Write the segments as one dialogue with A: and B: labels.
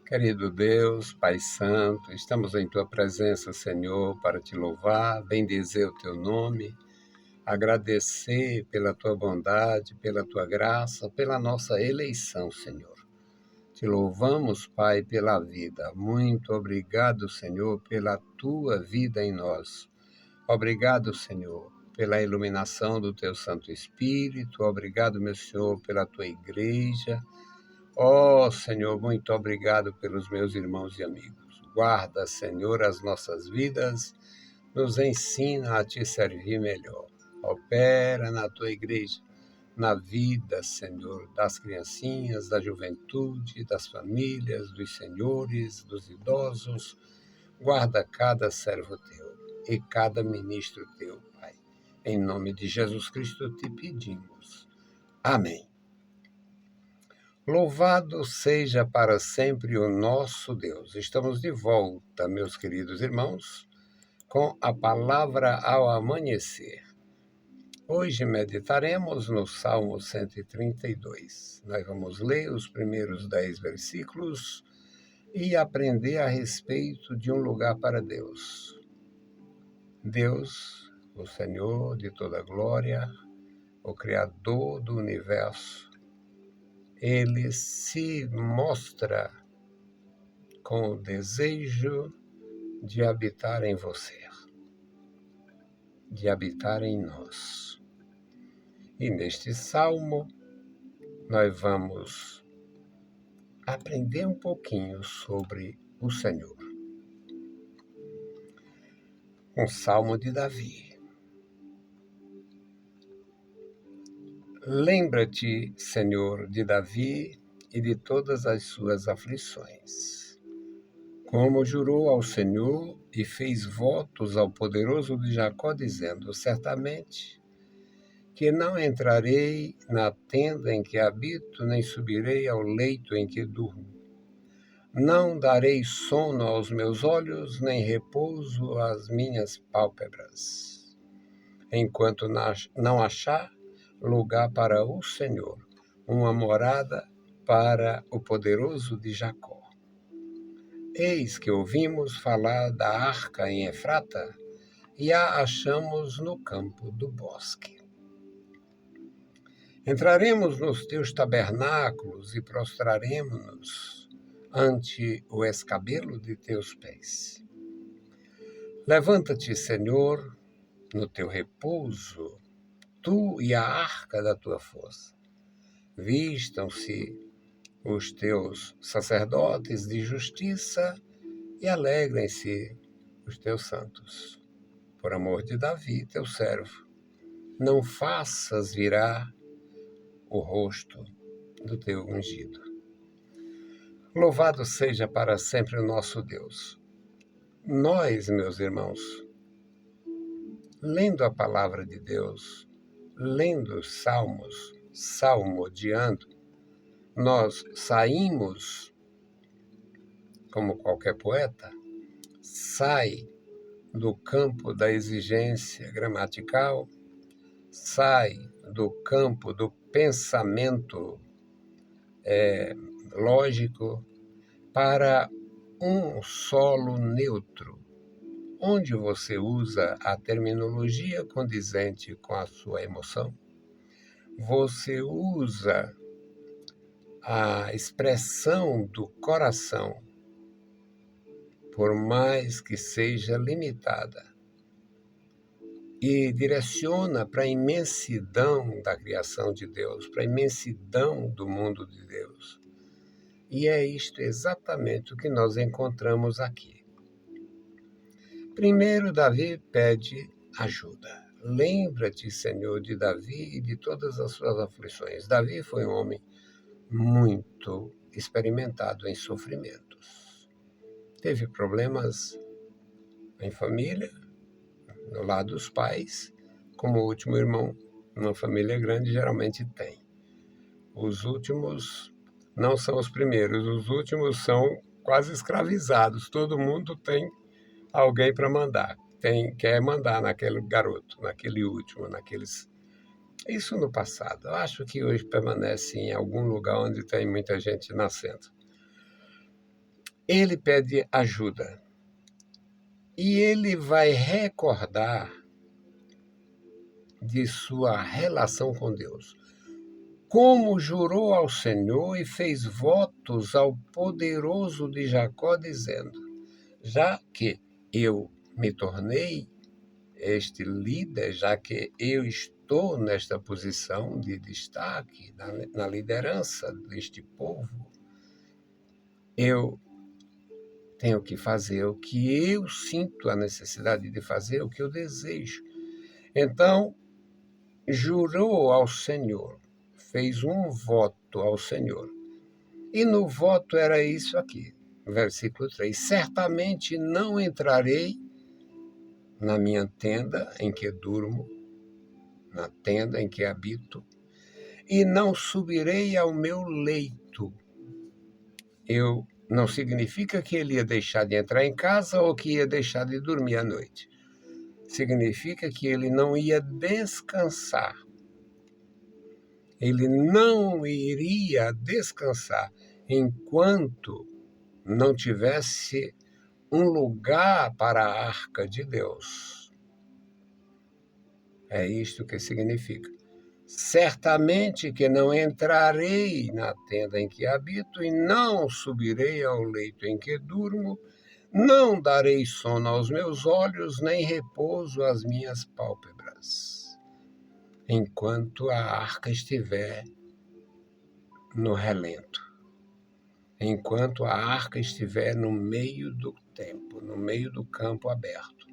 A: Querido Deus, Pai Santo, estamos em Tua presença, Senhor, para Te louvar, bendizer o Teu nome, agradecer pela Tua bondade, pela Tua graça, pela nossa eleição, Senhor. Te louvamos, Pai, pela vida. Muito obrigado, Senhor, pela Tua vida em nós. Obrigado, Senhor, pela iluminação do Teu Santo Espírito. Obrigado, meu Senhor, pela Tua igreja. Ó Senhor, muito obrigado pelos meus irmãos e amigos. Guarda, Senhor, as nossas vidas, nos ensina a Te servir melhor. Opera na Tua igreja, na vida, Senhor, das criancinhas, da juventude, das famílias, dos senhores, dos idosos. Guarda cada servo Teu e cada ministro Teu, Pai. Em nome de Jesus Cristo te pedimos. Amém. Louvado seja para sempre o nosso Deus. Estamos de volta, meus queridos irmãos, com a palavra ao amanhecer. Hoje meditaremos no Salmo 132. Nós vamos ler os primeiros 10 versículos e aprender a respeito de um lugar para Deus. Deus, o Senhor de toda glória, o Criador do universo, Ele se mostra com o desejo de habitar em você, de habitar em nós. E neste salmo, nós vamos aprender um pouquinho sobre o Senhor. Um salmo de Davi. Lembra-te, Senhor, de Davi e de todas as suas aflições. Como jurou ao Senhor e fez votos ao poderoso de Jacó, dizendo: certamente que não entrarei na tenda em que habito, nem subirei ao leito em que durmo. Não darei sono aos meus olhos, nem repouso às minhas pálpebras, enquanto não achar lugar para o Senhor, uma morada para o poderoso de Jacó. Eis que ouvimos falar da arca em Efrata, e a achamos no campo do bosque. Entraremos nos teus tabernáculos e prostraremos-nos ante o escabelo de teus pés. Levanta-te, Senhor, no teu repouso, tu e a arca da tua força. Vistam-se os teus sacerdotes de justiça e alegrem-se os teus santos. Por amor de Davi, teu servo, não faças virar o rosto do teu ungido. Louvado seja para sempre o nosso Deus. Nós, meus irmãos, lendo a palavra de Deus, lendo os salmos, salmodiando, nós saímos, como qualquer poeta, sai do campo da exigência gramatical, sai do campo do pensamento lógico para um solo neutro, onde você usa a terminologia condizente com a sua emoção, você usa a expressão do coração, por mais que seja limitada, e direciona para a imensidão da criação de Deus, para a imensidão do mundo de Deus. E é isto exatamente o que nós encontramos aqui. Primeiro, Davi pede ajuda. Lembra-te, Senhor, de Davi e de todas as suas aflições. Davi foi um homem muito experimentado em sofrimentos. Teve problemas em família, no lado dos pais, como o último irmão, numa família grande, geralmente tem. Os últimos não são os primeiros, os últimos são quase escravizados. Todo mundo tem alguém para mandar, quer mandar naquele garoto, naquele último, naqueles... Isso no passado. Eu acho que hoje permanece em algum lugar onde tem muita gente nascendo. ele pede ajuda. E ele vai recordar de sua relação com Deus. Como jurou ao Senhor e fez votos ao poderoso de Jacó, dizendo: já que eu me tornei este líder, já que eu estou nesta posição de destaque, na liderança deste povo, eu tenho que fazer o que eu sinto a necessidade de fazer, o que eu desejo. Então, jurou ao Senhor, fez um voto ao Senhor. E no voto era isso aqui, versículo 3: certamente não entrarei na minha tenda em que durmo, na tenda em que habito, e não subirei ao meu leito. Não significa que ele ia deixar de entrar em casa ou que ia deixar de dormir à noite. Significa que ele não ia descansar. Ele não iria descansar enquanto não tivesse um lugar para a arca de Deus. É isto que significa. Certamente que não entrarei na tenda em que habito e não subirei ao leito em que durmo, não darei sono aos meus olhos, nem repouso às minhas pálpebras, enquanto a arca estiver no relento, enquanto a arca estiver no meio do tempo, no meio do campo aberto,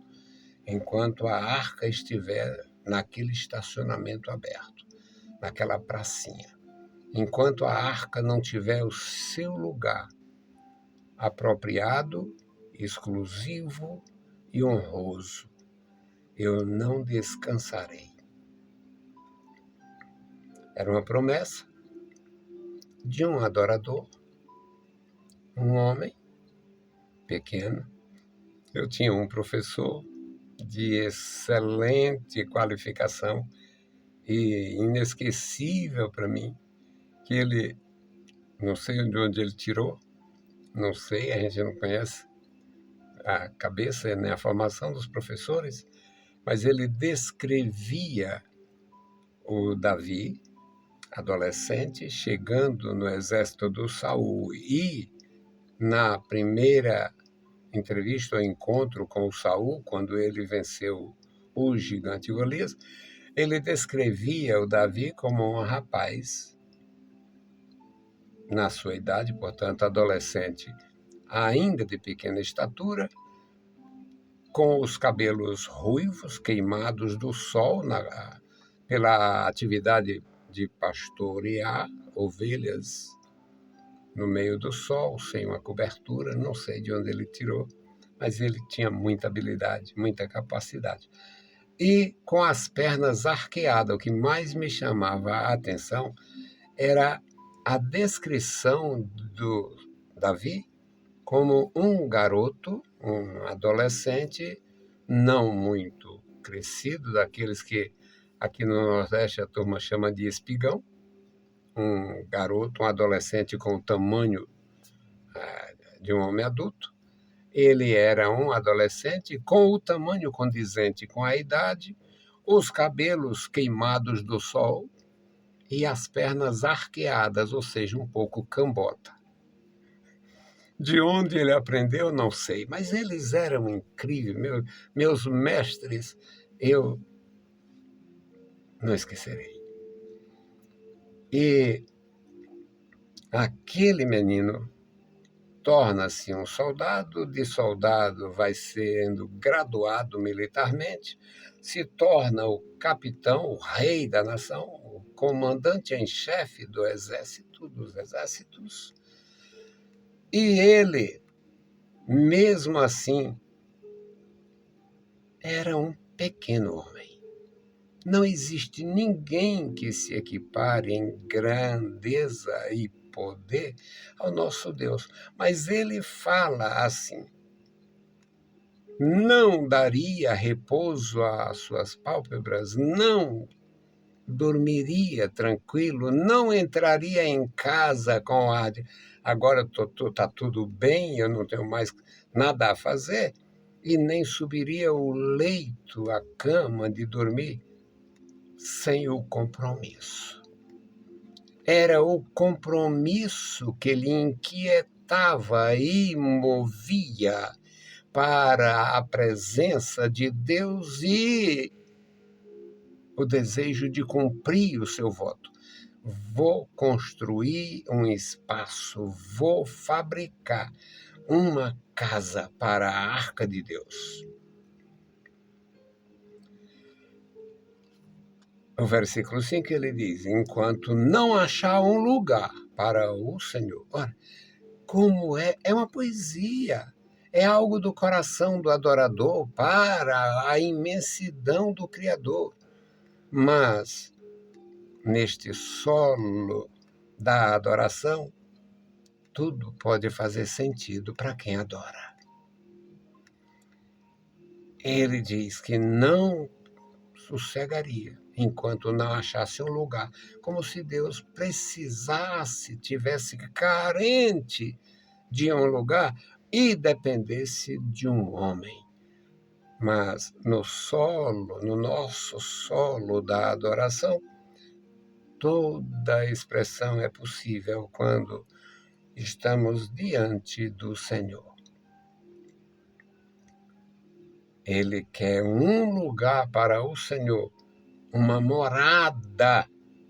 A: enquanto a arca estiver naquele estacionamento aberto, naquela pracinha, enquanto a arca não tiver o seu lugar apropriado, exclusivo e honroso, eu não descansarei. Era uma promessa de um adorador, um homem pequeno. Eu tinha um professor de excelente qualificação e inesquecível para mim, que ele, não sei de onde ele tirou, não sei, a gente não conhece a cabeça, né, a formação dos professores, mas ele descrevia o Davi, adolescente, chegando no exército do Saul. E na primeira entrevista ou encontro com o Saul, quando ele venceu o gigante Golias, ele descrevia o Davi como um rapaz, na sua idade, portanto, adolescente, ainda de pequena estatura, com os cabelos ruivos, queimados do sol, pela atividade de pastorear ovelhas no meio do sol, sem uma cobertura, não sei de onde ele tirou, mas ele tinha muita habilidade, muita capacidade. E com as pernas arqueadas, o que mais me chamava a atenção era a descrição do Davi como um garoto, um adolescente, não muito crescido, daqueles que aqui no Nordeste a turma chama de espigão, um garoto, um adolescente com o tamanho de um homem adulto. Ele era um adolescente com o tamanho condizente com a idade, os cabelos queimados do sol e as pernas arqueadas, ou seja, um pouco cambota. De onde ele aprendeu, não sei, mas eles eram incríveis, meus mestres, eu não esquecerei. E aquele menino torna-se um soldado, de soldado vai sendo graduado militarmente, se torna o capitão, o rei da nação, o comandante em chefe do exército, dos exércitos. E ele, mesmo assim, era um pequeno homem. Não existe ninguém que se equipare em grandeza e poder ao nosso Deus. Mas ele fala assim: não daria repouso às suas pálpebras, não dormiria tranquilo, não entraria em casa com ar de agora está tudo bem, eu não tenho mais nada a fazer, e nem subiria o leito, a cama de dormir, sem o compromisso. Era o compromisso que lhe inquietava e movia para a presença de Deus e o desejo de cumprir o seu voto. Vou construir um espaço, vou fabricar uma casa para a Arca de Deus. O versículo 5 ele diz: enquanto não achar um lugar para o Senhor. Ora, como é uma poesia, é algo do coração do adorador para a imensidão do Criador. Mas, neste solo da adoração, tudo pode fazer sentido para quem adora. Ele diz que não sossegaria enquanto não achasse um lugar, como se Deus precisasse, tivesse carente de um lugar e dependesse de um homem. Mas no nosso solo da adoração, toda expressão é possível quando estamos diante do Senhor. Ele quer um lugar para o Senhor, uma morada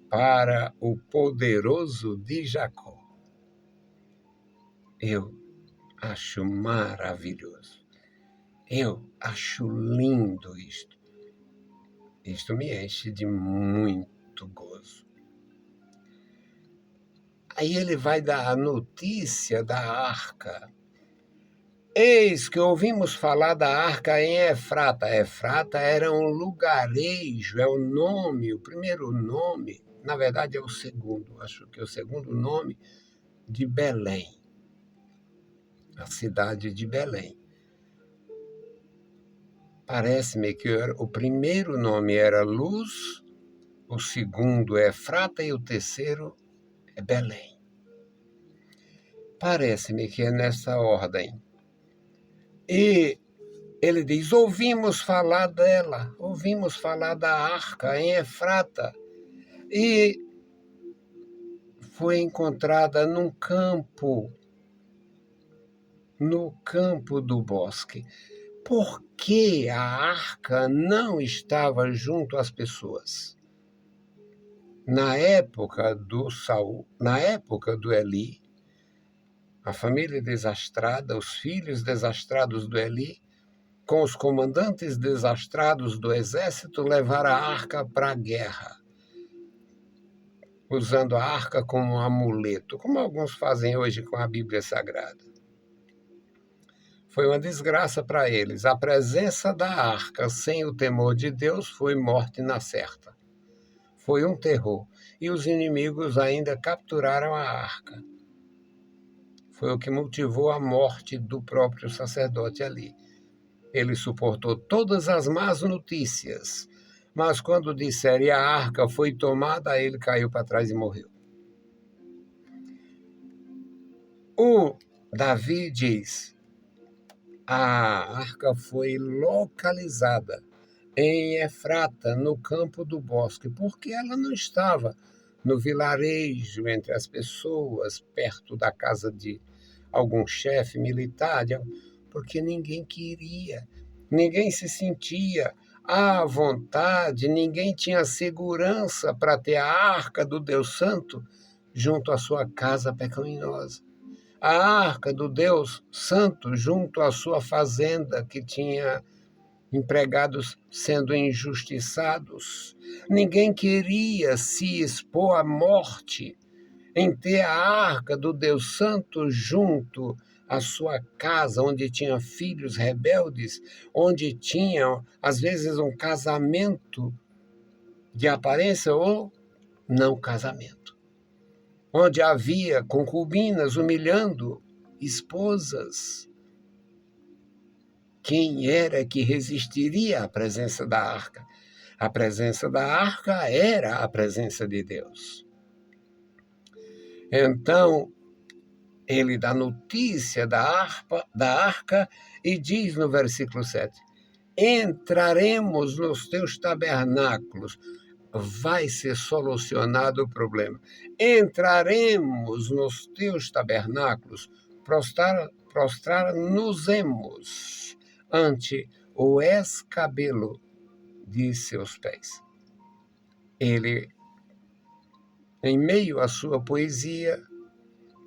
A: para o poderoso de Jacó. Eu acho maravilhoso. Eu acho lindo isto. Isto me enche de muito gozo. Aí ele vai dar a notícia da arca. Eis que ouvimos falar da arca em Efrata. Efrata era um lugarejo, é o nome, o primeiro nome, na verdade é o segundo, acho que é o segundo nome de Belém, a cidade de Belém. Parece-me que o primeiro nome era Luz, o segundo é Efrata e o terceiro é Belém. Parece-me que é nessa ordem. E ele diz, ouvimos falar dela, ouvimos falar da arca em Efrata, e foi encontrada no campo do bosque. Por que a arca não estava junto às pessoas? Na época do Saul, na época do Eli, a família desastrada, os filhos desastrados do Eli, com os comandantes desastrados do exército, levaram a arca para a guerra, usando a arca como um amuleto, como alguns fazem hoje com a Bíblia Sagrada. Foi uma desgraça para eles. A presença da arca sem o temor de Deus foi morte na certa. Foi um terror. E os inimigos ainda capturaram a arca. Foi o que motivou a morte do próprio sacerdote ali. Ele suportou todas as más notícias, mas quando disseram e a arca foi tomada, ele caiu para trás e morreu. O Davi diz, a arca foi localizada em Efrata, no campo do bosque, porque ela não estava no vilarejo, entre as pessoas, perto da casa de algum chefe militar, porque ninguém queria, ninguém se sentia à vontade, ninguém tinha segurança para ter a arca do Deus Santo junto à sua casa pecaminosa. A arca do Deus Santo junto à sua fazenda, que tinha empregados sendo injustiçados. Ninguém queria se expor à morte em ter a arca do Deus Santo junto à sua casa, onde tinha filhos rebeldes, onde tinha, às vezes, um casamento de aparência ou não casamento, onde havia concubinas humilhando esposas. Quem era que resistiria à presença da arca? A presença da arca era a presença de Deus. Então, ele dá notícia da arca e diz no versículo 7, entraremos nos teus tabernáculos, vai ser solucionado o problema. Entraremos nos teus tabernáculos, prostrar-nos-emos ante o escabelo de seus pés. Ele, em meio à sua poesia,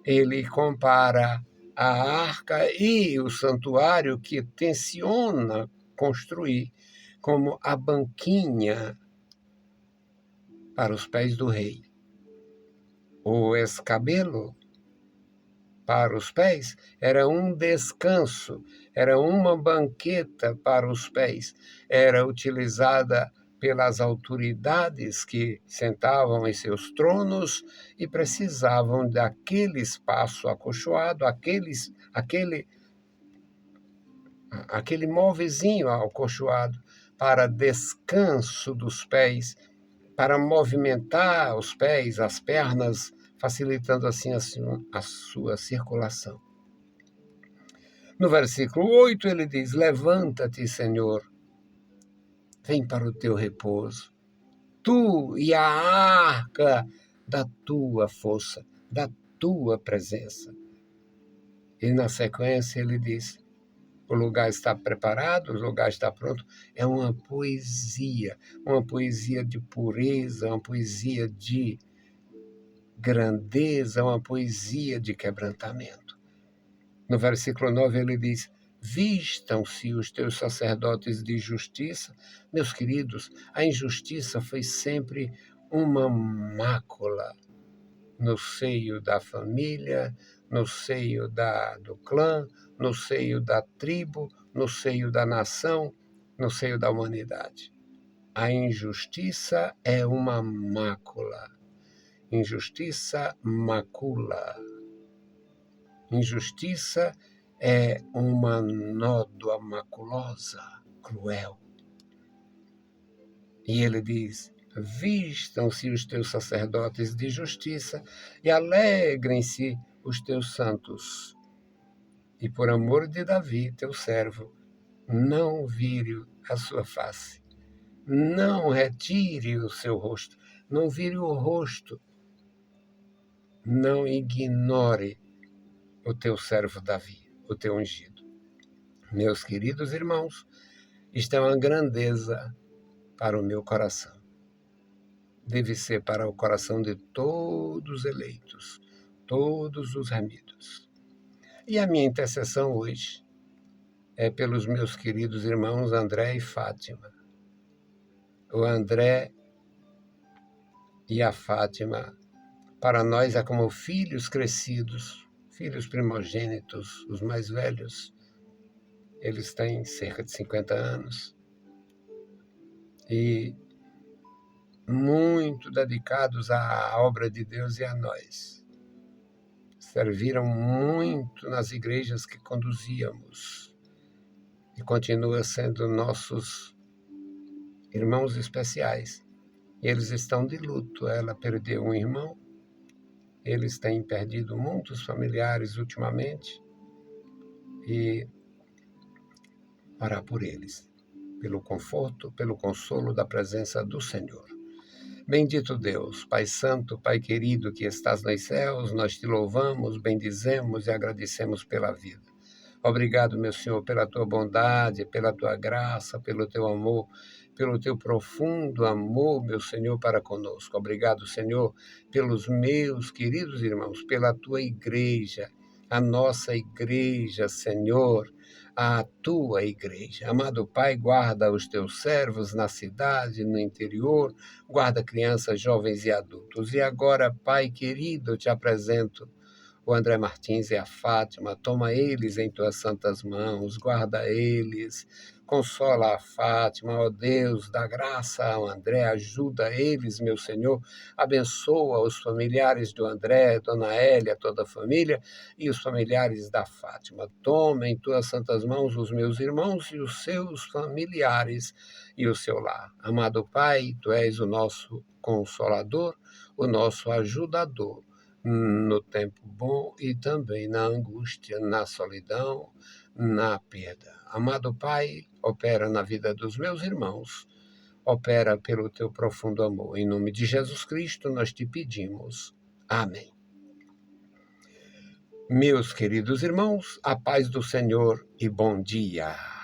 A: ele compara a arca e o santuário que tenciona construir como a banquinha para os pés do rei. O escabelo para os pés era um descanso, era uma banqueta para os pés, era utilizada pelas autoridades que sentavam em seus tronos e precisavam daquele espaço acolchoado, aquele móvelzinho acolchoado para descanso dos pés, para movimentar os pés, as pernas, facilitando assim a sua circulação. No versículo 8 ele diz, levanta-te, Senhor, vem para o teu repouso, tu e a arca da tua força, da tua presença. E na sequência ele diz, o lugar está preparado, o lugar está pronto. É uma poesia de pureza, uma poesia de grandeza, uma poesia de quebrantamento. No versículo 9 ele diz, vistam-se os teus sacerdotes de justiça. Meus queridos, a injustiça foi sempre uma mácula no seio da família, no seio do clã, no seio da tribo, no seio da nação, no seio da humanidade. A injustiça é uma mácula. Injustiça macula. Injustiça é uma nódoa maculosa, cruel. E ele diz, vistam-se os teus sacerdotes de justiça e alegrem-se os teus santos. E por amor de Davi, teu servo, não vire a sua face, não retire o seu rosto, não vire o rosto, não ignore o teu servo Davi, o teu ungido. Meus queridos irmãos, isto é uma grandeza para o meu coração. Deve ser para o coração de todos os eleitos, todos os remidos. E a minha intercessão hoje é pelos meus queridos irmãos André e Fátima. O André e a Fátima, para nós, é como filhos crescidos, filhos primogênitos, os mais velhos. Eles têm cerca de 50 anos. E muito dedicados à obra de Deus e a nós. Serviram muito nas igrejas que conduzíamos e continua sendo nossos irmãos especiais. E eles estão de luto. Ela perdeu um irmão, eles têm perdido muitos familiares ultimamente e orar por eles, pelo conforto, pelo consolo da presença do Senhor. Bendito Deus, Pai Santo, Pai querido que estás nos céus, nós te louvamos, bendizemos e agradecemos pela vida. Obrigado, meu Senhor, pela tua bondade, pela tua graça, pelo teu amor, pelo teu profundo amor, meu Senhor, para conosco. Obrigado, Senhor, pelos meus queridos irmãos, pela tua igreja, a nossa igreja, Senhor, a tua igreja. Amado Pai, guarda os teus servos na cidade, no interior, guarda crianças, jovens e adultos. E agora, Pai querido, eu te apresento o André Martins e a Fátima, toma eles em tuas santas mãos, guarda eles, consola a Fátima, ó Deus, dá graça ao André, ajuda eles, meu Senhor, abençoa os familiares do André, Dona Hélia, toda a família, e os familiares da Fátima. Toma em tuas santas mãos os meus irmãos e os seus familiares e o seu lar. Amado Pai, tu és o nosso consolador, o nosso ajudador no tempo bom e também na angústia, na solidão, na perda. Amado Pai, opera na vida dos meus irmãos, opera pelo teu profundo amor. Em nome de Jesus Cristo, nós te pedimos. Amém. Meus queridos irmãos, a paz do Senhor e bom dia.